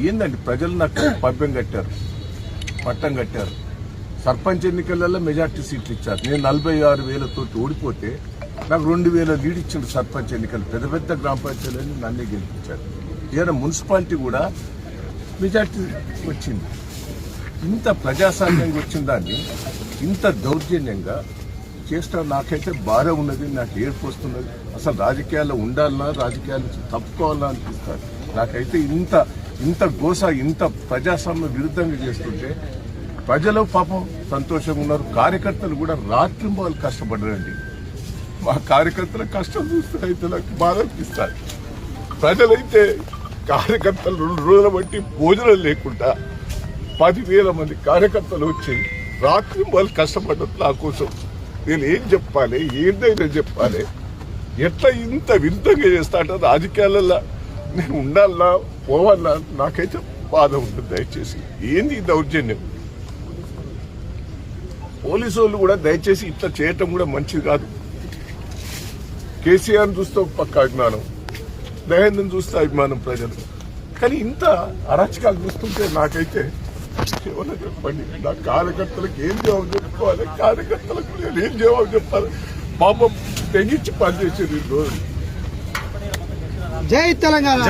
ఏందండి ప్రజలు నాకు పబ్బం కట్టారు, పట్టం కట్టారు. సర్పంచ్ ఎన్నికలలో మెజార్టీ సీట్లు ఇచ్చారు. నేను 46,000 ఓడిపోతే నాకు 2,000 లీడ్ ఇచ్చిండు సర్పంచ్ ఎన్నికలు. పెద్ద పెద్ద గ్రామ పంచాయతీలను నన్నే గెలిపించారు. ఏదైనా మున్సిపాలిటీ కూడా మెజార్టీ వచ్చింది. ఇంత ప్రజాస్వామ్యంగా వచ్చిన దాన్ని ఇంత దౌర్జన్యంగా చేస్తాం. నాకైతే బాధ ఉన్నది, నాకు ఏడుపు వస్తున్నది. అసలు రాజకీయాల్లో ఉండాలన్నా, రాజకీయాలు తప్పుకోవాలన్నా అనిపిస్తారు. నాకైతే ఇంత గోస, ఇంత ప్రజాస్వామ్య విరుద్ధంగా చేస్తుంటే ప్రజలు పాపం సంతోషంగా ఉన్నారు. కార్యకర్తలు కూడా రాత్రింబాలు కష్టపడరండి. మా కార్యకర్తల కష్టం చూస్తే అయితే నాకు బాధ అనిపిస్తారు. ప్రజలైతే కార్యకర్తలు 2 రోజుల బట్టి భోజనం లేకుండా 10,000 మంది కార్యకర్తలు వచ్చి రాత్రింబాలు కష్టపడ్డారు నా కోసం. నేను ఏం చెప్పాలి, ఏందైనా చెప్పాలి? ఎట్లా ఇంత విరుద్ధంగా చేస్తా అంటే రాజకీయాలలో నేను ఉండాలన్నా పోవాలన్నా నాకైతే బాధ ఉంటుంది. దయచేసి ఏంది దౌర్జన్యం? పోలీసు వాళ్ళు కూడా దయచేసి ఇట్లా చేయటం కూడా మంచిది కాదు. కేసీఆర్ చూస్తే పక్క అభిమానం, దయానంద్ చూస్తే అభిమానం ప్రజలు. కానీ ఇంత అరాచకాలు చూస్తుంటే నాకైతే ఏమన్నా చెప్పండి. నా కార్యకర్తలకు ఏం జవాబు చెప్పుకోవాలి? కార్యకర్తలకు నేను ఏం జవాబు చెప్పాలి? పాపం తెగించి పనిచేసేది ఈ రోజు. జై తెలంగాణ.